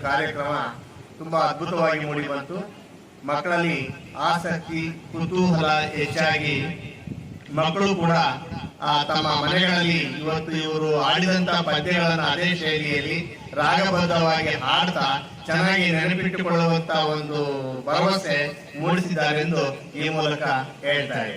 ಕಾರ್ಯಕ್ರಮ ತುಂಬಾ ಅದ್ಭುತವಾಗಿ ಮೂಡಿ ಬಂತು. ಮಕ್ಕಳಲ್ಲಿ ಆಸಕ್ತಿ, ಕುತೂಹಲ ಹೆಚ್ಚಾಗಿ ಮಕ್ಕಳು ಕೂಡ ತಮ್ಮ ಮನೆಗಳಲ್ಲಿ ಇವತ್ತು ಇವರು ಆಡಿದಂತ ಪದ್ಯಗಳನ್ನು ಅದೇ ಶೈಲಿಯಲ್ಲಿ ರಾಗಬದ್ಧವಾಗಿ ಹಾಡ್ತಾ ಚೆನ್ನಾಗಿ ನೆನಪಿಟ್ಟುಕೊಳ್ಳುವಂತ ಒಂದು ಭರವಸೆ ಮೂಡಿಸಿದ್ದಾರೆಂದು ಈ ಮೂಲಕ ಹೇಳ್ತಾರೆ.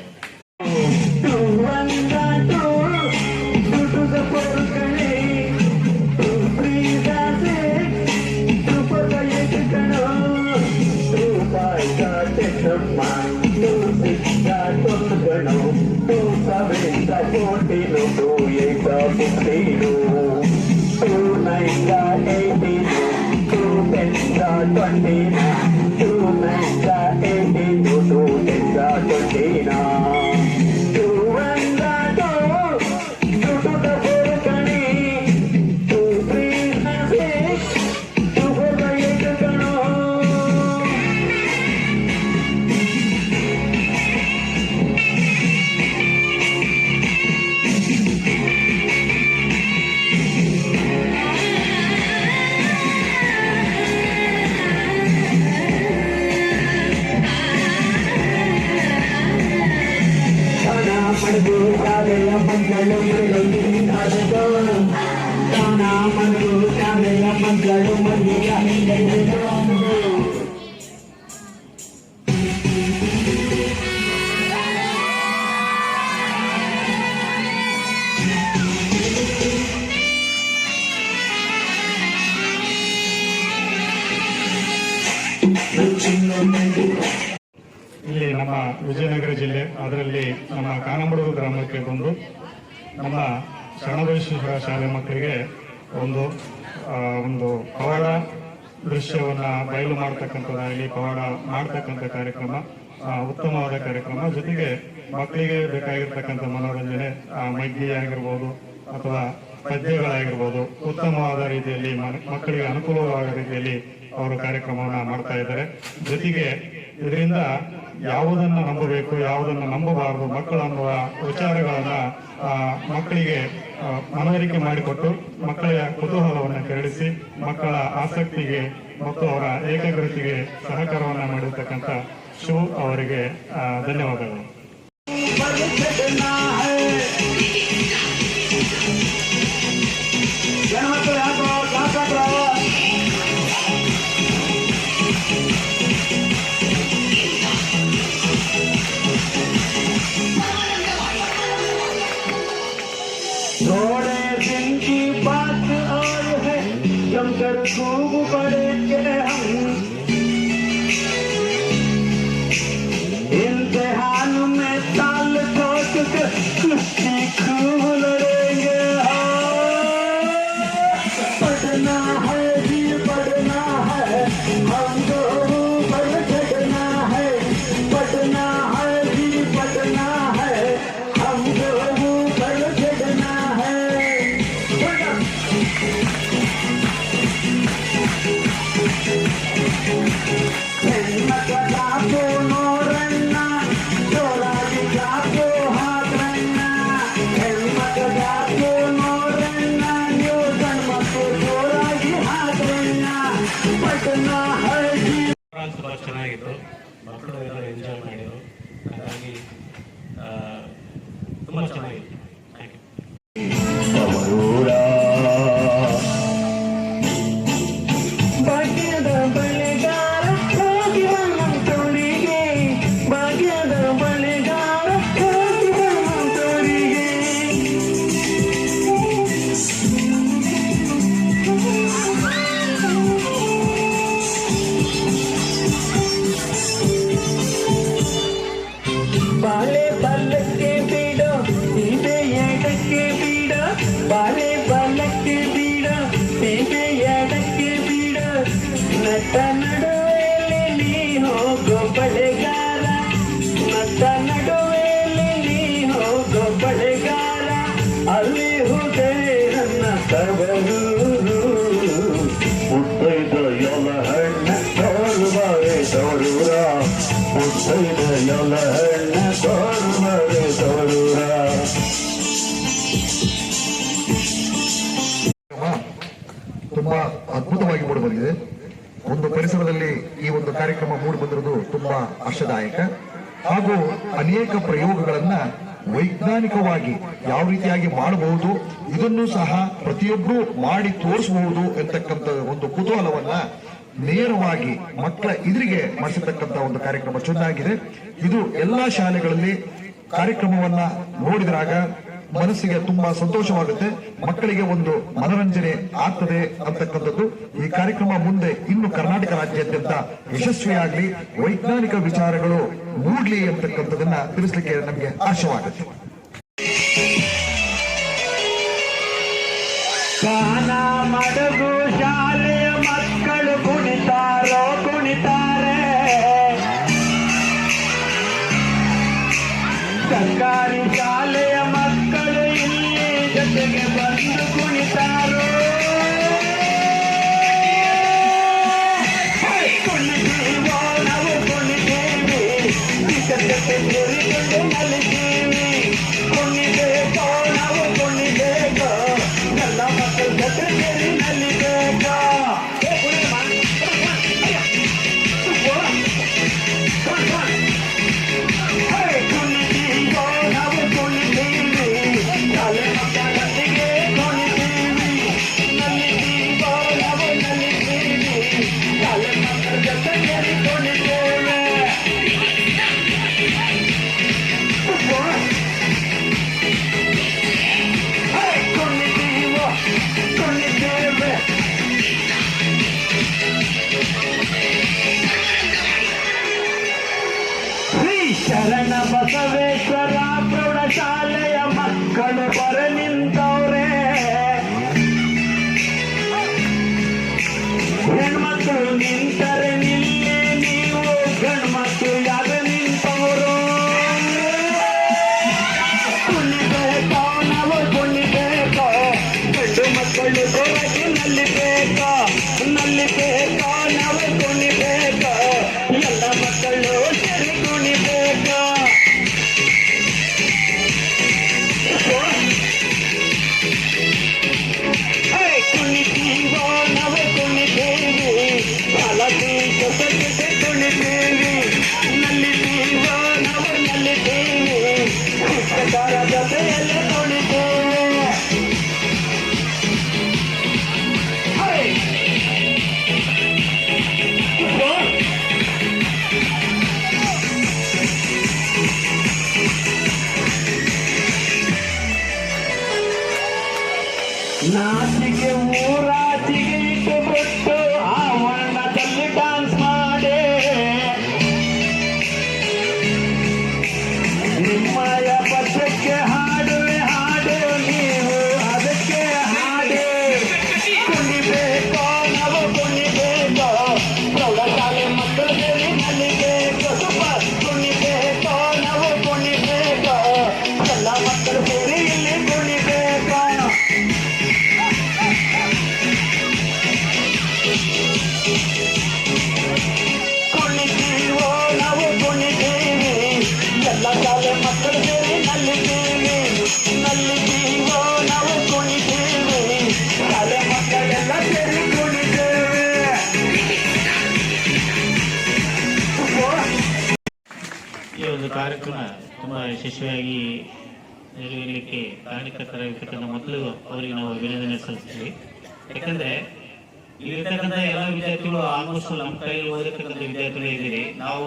ಇಲ್ಲಿ ನಮ್ಮ ವಿಜಯನಗರ ಜಿಲ್ಲೆ, ಅದರಲ್ಲಿ ನಮ್ಮ ಕಾನಂಬಡೂರು ಗ್ರಾಮಕ್ಕೆ ಬಂದು ನಮ್ಮ ಶರಣಬಸವೇಶ್ವರ ಶಾಲೆ ಮಕ್ಕಳಿಗೆ ಒಂದು ಪವಾಡ ದೃಶ್ಯವನ್ನ ಬಯಲು ಮಾಡ್ತಕ್ಕಂಥದ್ದಾಗಲಿ, ಪವಾಡ ಮಾಡ್ತಕ್ಕಂಥ ಕಾರ್ಯಕ್ರಮ ಉತ್ತಮವಾದ ಕಾರ್ಯಕ್ರಮ. ಜೊತೆಗೆ ಮಕ್ಕಳಿಗೆ ಬೇಕಾಗಿರ್ತಕ್ಕಂಥ ಮನೋರಂಜನೆ, ಮಗ್ಗಿ ಆಗಿರ್ಬೋದು ಅಥವಾ ಪದ್ಯಗಳಾಗಿರ್ಬೋದು, ಉತ್ತಮವಾದ ರೀತಿಯಲ್ಲಿ ಮಕ್ಕಳಿಗೆ ಅನುಕೂಲವಾದ ರೀತಿಯಲ್ಲಿ ಅವರು ಕಾರ್ಯಕ್ರಮವನ್ನ ಮಾಡ್ತಾ ಇದ್ದಾರೆ. ಜೊತೆಗೆ ಇದರಿಂದ ಯಾವುದನ್ನು ನಂಬಬೇಕು, ಯಾವುದನ್ನು ನಂಬಬಾರದು, ಮಕ್ಕಳು ಅನ್ನುವ ವಿಚಾರಗಳನ್ನ ಮಕ್ಕಳಿಗೆ ಮನವರಿಕೆ ಮಾಡಿಕೊಟ್ಟು ಮಕ್ಕಳ ಕುತೂಹಲವನ್ನು ಕೆರಳಿಸಿ ಮಕ್ಕಳ ಆಸಕ್ತಿಗೆ ಮತ್ತು ಅವರ ಏಕಾಗ್ರತೆಗೆ ಸಹಕಾರವನ್ನು ಮಾಡಿರ್ತಕ್ಕಂಥ ಶಿವು ಅವರಿಗೆ ಧನ್ಯವಾದಗಳು. थोड़े दिन की बात और है, जमकर खूब पढ़ेंगे हम, इम्तिहान में ताल ठोक कर कुश्ती खूब लड़ेंगे। पढ़ना है जी पढ़ना है, हमको पढ़ चढ़ना है, पढ़ना है जी पढ़ना है, हमको पढ़ चढ़ना है। ತುಂಬಾ ಚೆನ್ನಾಗಿತ್ತು, ಮಕ್ಕಳು ಎಲ್ಲ ಎಂಜಾಯ್ ಮಾಡಿದ್ರು. ಹಾಗಾಗಿ ತುಂಬಾ ಚೆನ್ನಾಗಿತ್ತು. ಭಾಗ್ಯದ ಬಳೆಗಾರ ಹೋಗಿ ಬಂತೋರಿಗೆ, ಭಾಗ್ಯದ ಬಳೆಗಾರ ಹೋಗಿ ಬಂತೋರಿಗೆ. ಬಾಳೆ ಬಲ್ಲಕ್ಕೆ ಬೀಡ, ಹೀಬೆ ಎಡಕ್ಕೆ ಬೀಡ, ಬಾಳೆ ಬಲ್ಲಕ್ಕೆ ಬೀಡ, ಹೀಬೆ ಎಡಕ್ಕೆ ಬೀಡ. ನಟ ನಡುವೆಯಲ್ಲಿ ನೀ ಹೋಗೋ ಬಳೆಗಾರ, ನಟ ನಡುವೆಯಲ್ಲಿ ನೀ ಹೋಗೋ ಬಳೆಗಾರ, ಅಲ್ಲಿ ಹುದೆ ನನ್ನ ತವರೂರು. ಮುತ್ತೈದ ಎಲ ಹಣ್ಣ ತೋರುಬಾರೆ ತವರೂರ, ಮುತ್ತೈದ ಎಲ ಹಣ್ಣ ತೋರುಬಾರೆ ತವರೂರ. ತುಂಬಾ ಅದ್ಭುತವಾಗಿ ಮೂಡಿ ಬಂದಿದೆ. ಒಂದು ಪರಿಸರದಲ್ಲಿ ಈ ಒಂದು ಕಾರ್ಯಕ್ರಮ ಮೂಡಿ ಬಂದಿರುವುದು ತುಂಬಾ ಹರ್ಷದಾಯಕ. ಹಾಗೂ ಅನೇಕ ಪ್ರಯೋಗಗಳನ್ನ ವೈಜ್ಞಾನಿಕವಾಗಿ ಯಾವ ರೀತಿಯಾಗಿ ಮಾಡಬಹುದು, ಇದನ್ನು ಸಹ ಪ್ರತಿಯೊಬ್ಬರು ಮಾಡಿ ತೋರಿಸಬಹುದು ಎಂತಕ್ಕಂಥ ಒಂದು ಕುತೂಹಲವನ್ನ ನೇರವಾಗಿ ಮಕ್ಕಳ ಎದುರಿಗೆ ಮಾಡಿಸತಕ್ಕಂಥ ಒಂದು ಕಾರ್ಯಕ್ರಮ ಚೆನ್ನಾಗಿದೆ. ಇದು ಎಲ್ಲಾ ಶಾಲೆಗಳಲ್ಲಿ ಕಾರ್ಯಕ್ರಮವನ್ನ ನೋಡಿದಾಗ ಮನಸ್ಸಿಗೆ ತುಂಬಾ ಸಂತೋಷವಾಗುತ್ತೆ, ಮಕ್ಕಳಿಗೆ ಒಂದು ಮನರಂಜನೆ ಆಗ್ತದೆ ಅಂತಕ್ಕಂಥದ್ದು. ಈ ಕಾರ್ಯಕ್ರಮ ಮುಂದೆ ಇನ್ನು ಕರ್ನಾಟಕ ರಾಜ್ಯಾದ್ಯಂತ ಯಶಸ್ವಿಯಾಗಲಿ, ವೈಜ್ಞಾನಿಕ ವಿಚಾರಗಳು ಮೂಡ್ಲಿ ಅಂತಕ್ಕಂಥದನ್ನ ತಿಳಿಸ್ಲಿಕ್ಕೆ ನಮಗೆ ಆಶಯವಾಗುತ್ತೆ. ಗಾನ ಮಡಗು ಶಾಲೆಯ ಮಕ್ಕಳು ಕುಣಿತಾರೆ, ಸರ್ಕಾರಿ ಶಾಲೆಯ ಮಕ್ಕಳು ಇಲ್ಲಿ ಜೊತೆಗೆ ಬಂದು ಕುಣಿತಾರೋ. ಕುಣಿತೀವೋ ನಾವು ಕುಣಿತೀವಿ, ಸೇರಿಕೊಂಡು ನಲಿತೀವಿ. ಕುಣಿಬೇಕೋ ನಾವು ಕುಣಿಬೇಕು, ಎಲ್ಲ ಮಕ್ಕಳು ಜೊತೆ ಸೇರಿ ನಲಿಬೇಕು. ಕುಣಿತೀವೋ ನಾವು ಕುಣಿತೀವಿ, ಶಾಲೆ ಮಕ್ಕಳೊಂದಿಗೆ ಕುಣಿತೀವಿ. ನಲಿತೀವೋ ನಾವು ನಲಿತೀವಿ, ಶಾಲೆ ಮಕ್ಕಳ ಜೊತೆ ಸೇರಿ ಕುಣಿತೇವೆ. ಕುಣಿತೀವೋ ಕುಣಿತೇವೆ. ಶ್ರೀ ಶರಣ ಬಸವೇಶ್ವರ ಪ್ರೌಢಶಾಲೆಯ ಮಕ್ಕಳು ಬರ ನಿಂತವ್ರೆ. ಹೆಣ್ಮಕ್ಳು ನಿಂತರೆ ನಿಲ್ಲಿ, ನೀವು ಗಂಡ್ಮಕ್ಳು ಯಾಗ ನಿಂತವರು. ಕುಣಿಬೇಕೋ ನಾವು ಕುಣಿಬೇಕೋ, ಗಂಡು ಮಕ್ಕಳು ಜೋರಾಗಿ ನಲ್ಲಿಬೇಕೋ ನಾವು ಕುಣಿಬೇಕೋ, ಎಲ್ಲ ಮಕ್ಕಳು ಸೇರಿ ಕುಣಿಬೇಕೋ. ಕುಣಿತೀವೋ ನಾವು ಕುಣಿತೀವಿ, ಹಳದಿ ಜೊತೆ ಕುಣಿತೀವಿ. ನಲ್ಲಿತೀವೋ ನಾವು ನಲ್ಲಿತೀವಿ, ಶಿಕ್ಷಕರ ಜೊತೆಯಲ್ಲಿ ಕುಣಿತೀವಿ. ನಾಚಿಕೆ ಊರಾಚಿಗೆ ಇಟ್ಟು ಬಿಟ್ಟು ಆವರಣದಲ್ಲಿ ಡಾನ್ಸ್ ಮಾಡಿ, ನಿಮ್ಮಯ ಪದ್ಯಕ್ಕೆ ಹಾಡುವೆ ಹಾಡು, ನೀವು ಅದಕ್ಕೆ ಹಾಡು. ಕುಣಿಬೇಕೋ ನಾವು ಕುಣಿಬೇಕೋ, ಪ್ರೌಢಶಾಲೆ ಮಕ್ಕಳು ಸೇರಿ ನಲಿಬೇಕು. ಸೂಪರ್. ಕುಣಿಬೇಕೋ ನಾವು ಕುಣಿಬೇಕೋ, ಎಲ್ಲ ಮಕ್ಕಳು ಸೇರಿ ಇಲ್ಲಿ ಕುಣಿಬೇಕು. ಕುಣಿತೀವೋ ನಾವು ಕುಣಿತೀವಿ, ಎಲ್ಲ ಶಾಲೆ ಮಕ್ಕಳು ಸೇರಿ ನಲ್ಲಿತೀವೋ ನಾವು ಕುಣಿತೀವಿ, ಶಾಲೆ ಮಕ್ಕಳೆಲ್ಲ ಸೇರಿ ಕುಣಿತೇವೆ. ಈ ಒಂದು ಕಾರ್ಯಕ್ರಮ ತುಂಬಾ ಯಶಸ್ವಿಯಾಗಿ ನೆರವೇರಲಿಕ್ಕೆ ಕಾರಣಕರ್ತರಾಗಿರ್ತಕ್ಕಂಥ ಮೊದಲು ಅವರಿಗೆ ನಾವು ಅಭಿನಂದನೆ ಸಲ್ಲಿಸ್ತೀವಿ. ಯಾಕಂದ್ರೆ ಇಲ್ಲಿರ್ತಕ್ಕಂಥ ಎಲ್ಲ ವಿದ್ಯಾರ್ಥಿಗಳು ಆಲ್ಮೋಸ್ಟ್ ನಮ್ಮ ಕೈಯಲ್ಲಿ ಓದಿರ್ತಕ್ಕಂಥ ವಿದ್ಯಾರ್ಥಿಗಳು ಇದ್ದೀರಿ. ನಾವು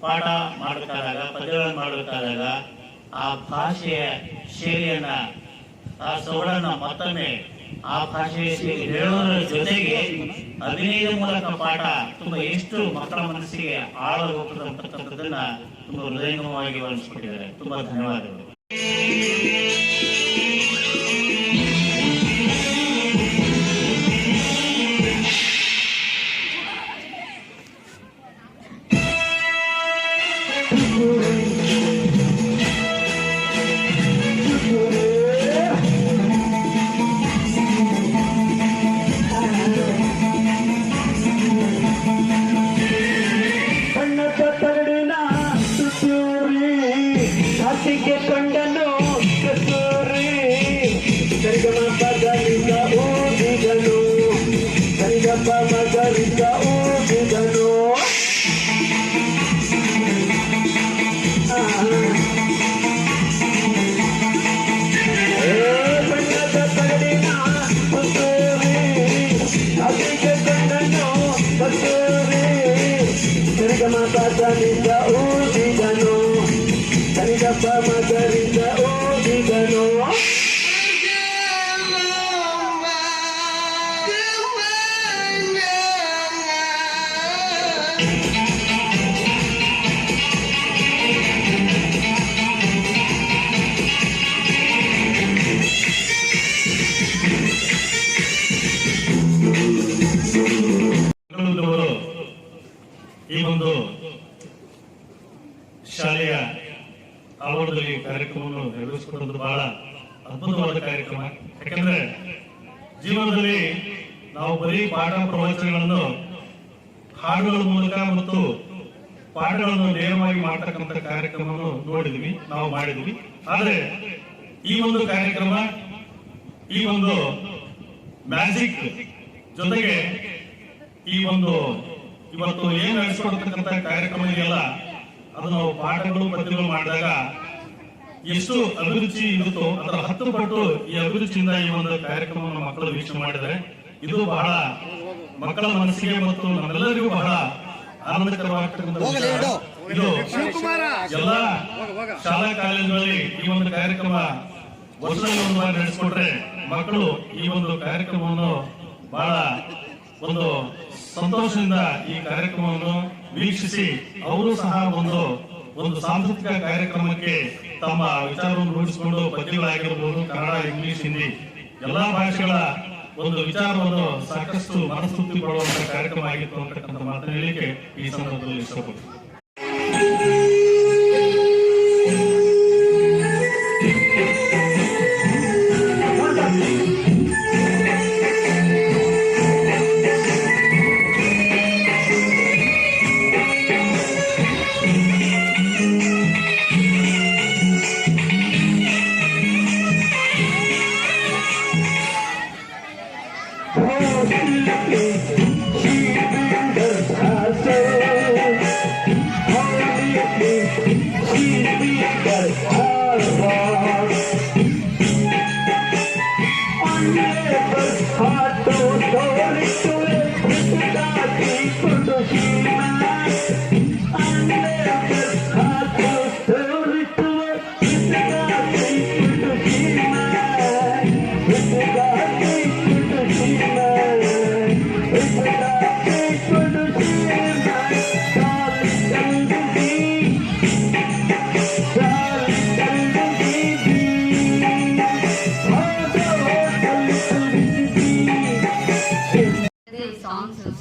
ಪಾಠ ಮಾಡಬೇಕಾದಾಗ, ಪದ್ಯಗಳನ್ನು ಮಾಡಬೇಕಾದಾಗ ಆ ಭಾಷೆಯ ಶೈಲಿಯನ್ನ, ಆ ಸೊಗಡನ್ನ ಮತ್ತೊಮ್ಮೆ ಆ ಭಾಷೆಯ ಶೈಲಿ ಹೇಳೋದ್ರ ಜೊತೆಗೆ ಅಭಿನಯದ ಮೂಲಕ ಪಾಠ ತುಂಬಾ ಎಷ್ಟು ಮಕ್ಕಳ ಮನಸ್ಸಿಗೆ ಆಳವಾಗಿ ಹೋಗ್ತದೆ ಅಂತಕ್ಕಂಥದ್ದನ್ನ ತುಂಬಾ ಹೃದಯಂಗಮವಾಗಿ ವರ್ಣಿಸ್ಕೊಟ್ಟಿದ್ದಾರೆ. ತುಂಬಾ ಧನ್ಯವಾದಗಳು. ಬಣ್ಣದ ತರಡಿನ ಸುತ್ತೂರಿ ಹಾಸಿಗೆ ಕೊಂಡನು ಮಗರಿತ ಊದಿದನು ಬಣ್ಣದ ತಗಡಿನ ಹೊಸೂರಿ ಅದಿಗೆ ಗಂಡನು ಹೊಸೂರಿ ತಿರುಗಮ ಪಾಸನಿಂದ ಊದಿದನು ಕರಿಗಪ್ಪ ಮಗರಿತ ಊದಿದನು ಈ ಒಂದು ಶಾಲೆಯ ಆವರಣದಲ್ಲಿ ಕಾರ್ಯಕ್ರಮವನ್ನು ನೆರವೇರಿಸಿಕೊಳ್ಳುವುದು ಬಹಳ ಅದ್ಭುತವಾದ ಕಾರ್ಯಕ್ರಮ. ಯಾಕಂದ್ರೆ ಜೀವನದಲ್ಲಿ ನಾವು ಬರೀ ಪಾಠ ಪ್ರವಚನಗಳನ್ನು ಹಾಡುಗಳ ಮೂಲಕ ಮತ್ತು ಪಾಠಗಳನ್ನು ನೇರವಾಗಿ ಮಾಡತಕ್ಕಂಥ ಕಾರ್ಯಕ್ರಮವನ್ನು ನೋಡಿದ್ವಿ, ನಾವು ಮಾಡಿದ್ವಿ. ಆದರೆ ಈ ಒಂದು ಕಾರ್ಯಕ್ರಮ, ಈ ಒಂದು ಮ್ಯಾಜಿಕ್ ಜೊತೆಗೆ ಈ ಒಂದು ಇವತ್ತು ಏನ್ ನಡೆಸಿಕೊಡ್ತಕ್ಕಂಥ ಕಾರ್ಯಕ್ರಮ ಇದೆಯಲ್ಲ, ಅದು ನಾವು ಪಾಠಗಳು ಪದ್ಯಗಳು ಮಾಡಿದಾಗ ಎಷ್ಟು ಅಭಿರುಚಿ ಇರುತ್ತೋ ಅದರ 10 ಪಟ್ಟು ಈ ಅಭಿರುಚಿಯಿಂದ ಈ ಒಂದು ಕಾರ್ಯಕ್ರಮವನ್ನು ಮಕ್ಕಳು ವೀಕ್ಷಣೆ ಮಾಡಿದರೆ ಇದು ಬಹಳ ಮಕ್ಕಳ ಮನಸ್ಸಿಗೆ ಮತ್ತು ನಮ್ಮೆಲ್ಲರಿಗೂ ಬಹಳ ಆನಂದಕರವಾಗ್ತಕ್ಕಂಥ ವಿಚಾರ. ಇದು ಎಲ್ಲ ಶಾಲಾ ಕಾಲೇಜುಗಳಲ್ಲಿ ಈ ಒಂದು ಕಾರ್ಯಕ್ರಮ ವರ್ಷದಲ್ಲಿ ಒಂದು ಬಾರಿ ನಡೆಸಿಕೊಟ್ರೆ ಮಕ್ಕಳು ಈ ಒಂದು ಕಾರ್ಯಕ್ರಮವನ್ನು ಬಹಳ ಒಂದು ಸಂತೋಷದಿಂದ ಈ ಕಾರ್ಯಕ್ರಮವನ್ನು ವೀಕ್ಷಿಸಿ ಅವರು ಸಹ ಒಂದು ಸಾಂಸ್ಕೃತಿಕ ಕಾರ್ಯಕ್ರಮಕ್ಕೆ ತಮ್ಮ ವಿಚಾರವನ್ನು ರೂಢಿಸಿಕೊಂಡು ಪದ್ಯಗಳಾಗಿರಬಹುದು, ಕನ್ನಡ, ಇಂಗ್ಲಿಷ್, ಹಿಂದಿ ಎಲ್ಲಾ ಭಾಷೆಗಳ ಒಂದು ವಿಚಾರವನ್ನು ಸಾಕಷ್ಟು ಮನಸ್ತುತಿ ಪಡುವಂತಹ ಕಾರ್ಯಕ್ರಮ ಆಗಿತ್ತು ಅಂತಕ್ಕಂಥ ಮಾತನ್ನು ಹೇಳಲಿಕ್ಕೆ ಈ ಸಂದರ್ಭದಲ್ಲಿ ಇಷ್ಟಪಡ್ತೀನಿ.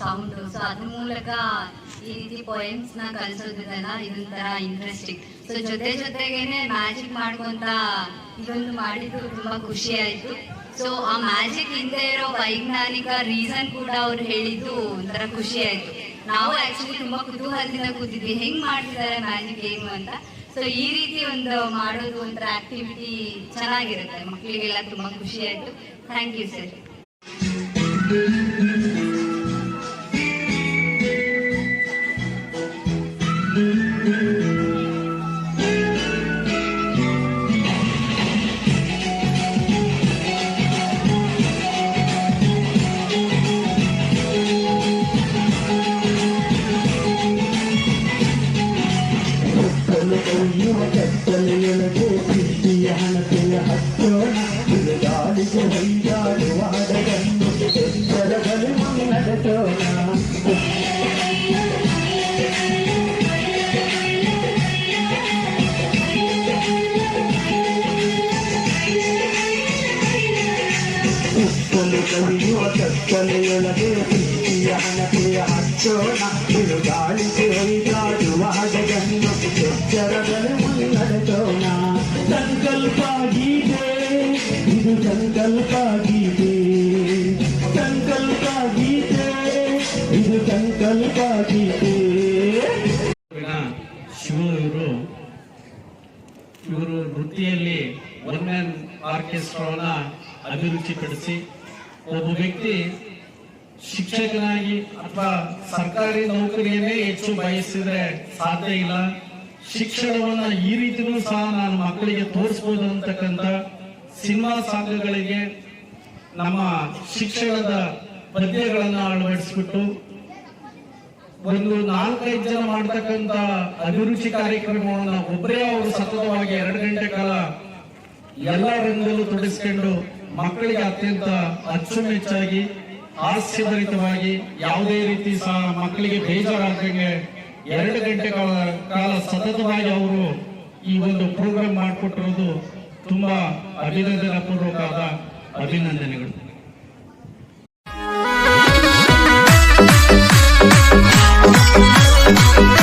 ಸೌಂಡ್, ಸೊ ಅದ್ರ ಮೂಲಕ ಈ ರೀತಿ ಪೊಯಮ್ಸ್ ನ ಕಲಿಸೋದ್ರಲ್ಲ ಇದೊಂಥರ ಇಂಟ್ರೆಸ್ಟಿಂಗ್. ಸೊ ಜೊತೆಗೇನೆ ಮ್ಯಾಜಿಕ್ ಮಾಡ್ಕೊಂತ ಇದೊಂದು ಮಾಡಿದ್ದು ತುಂಬಾ ಖುಷಿ ಆಯ್ತು. ಸೊ ಆ ಮ್ಯಾಜಿಕ್ ಹಿಂದೆ ಇರೋ ವೈಜ್ಞಾನಿಕ ರೀಸನ್ ಕೂಡ ಅವ್ರು ಹೇಳಿದ್ದು ಒಂಥರ ಖುಷಿ ಆಯ್ತು. ನಾವು ಆಕ್ಚುಲಿ ತುಂಬಾ ಕುತೂಹಲದಿಂದ ಕೂತಿದ್ವಿ ಹೆಂಗ್ ಮಾಡ್ತಿದ್ದಾರೆ ಮ್ಯಾಜಿಕ್ ಏನು ಅಂತ. ಸೊ ಈ ರೀತಿ ಒಂದು ಮಾಡೋದು ಒಂಥರ ಆಕ್ಟಿವಿಟಿ ಚೆನ್ನಾಗಿರುತ್ತೆ, ಮಕ್ಕಳಿಗೆಲ್ಲ ತುಂಬಾ ಖುಷಿ ಆಯ್ತು. Thank you sir. ಕಲೆಯೊಳಗೆ ಪ್ರೀತಿಯ ಹಣತೆಯ ಹಚ್ಚೋಣ, ಬಿರುಗಾಳಿಗೆ ಹೊಯ್ದಾಡುವ ಹಡಗನ್ನು ಎಚ್ಚರದಲ್ಲಿ ಮುನ್ನಡೆಸೋಣ. ಸಂಕಲ್ಪ ಗೀತೆ ಇದು, ಸಂಕಲ್ಪ ಗೀತೆ, ಸಂಕಲ್ಪ ಗೀತೆ ಇದು, ಸಂಕಲ್ಪ ಗೀತೆ. ಇವರು ವೃತ್ತಿಯಲ್ಲಿ ಒನ್ ಮ್ಯಾನ್ ಆರ್ಕೆಸ್ಟ್ರಾವನ್ನ ಅಭಿರುಚಿಪಡಿಸಿ ಒಬ್ಬ ವ್ಯಕ್ತಿ ಶಿಕ್ಷಕನಾಗಿ ಅಥವಾ ಸರ್ಕಾರಿ ನೌಕರಿಯನ್ನೇ ಹೆಚ್ಚು ಬಯಸಿದ್ರೆ ಸಾಧ್ಯ ಇಲ್ಲ. ಶಿಕ್ಷಣವನ್ನ ಈ ರೀತಿನೂ ಸಹ ನಾನು ಮಕ್ಕಳಿಗೆ ತೋರಿಸಬಹುದು ಅಂತಕ್ಕಂಥ ಸಿನಿಮಾ ಸಾಂಗ್ಗಳಿಗೆ ನಮ್ಮ ಶಿಕ್ಷಣದ ಪದ್ಯಗಳನ್ನು ಅಳವಡಿಸ್ಬಿಟ್ಟು ಒಂದು 4-5 ಜನ ಮಾಡ್ತಕ್ಕಂಥ ಅಭಿರುಚಿ ಕಾರ್ಯಕ್ರಮವನ್ನು ಒಬ್ಬರೇ ಅವರು ಸತತವಾಗಿ 2 ಗಂಟೆ ಕಾಲ ಎಲ್ಲ ರಂಗದಲ್ಲೂ ತೊಡಗಿಸ್ಕೊಂಡು ಮಕ್ಕಳಿಗೆ ಅತ್ಯಂತ ಅಚ್ಚುಮೆಚ್ಚಾಗಿ ಹಾಸ್ಯಭರಿತವಾಗಿ ಯಾವುದೇ ರೀತಿ ಸಹ ಮಕ್ಕಳಿಗೆ ಬೇಜಾರಾಗದಂಗೆ 2 ಗಂಟೆ ಕಾಲ ಸತತವಾಗಿ ಅವರು ಈ ಒಂದು ಪ್ರೋಗ್ರಾಮ್ ಮಾಡಿಕೊಟ್ಟಿರೋದು ತುಂಬಾ ಅಭಿನಂದನಾ ಪೂರ್ವಕವಾದ ಅಭಿನಂದನೆಗಳು. Thank you.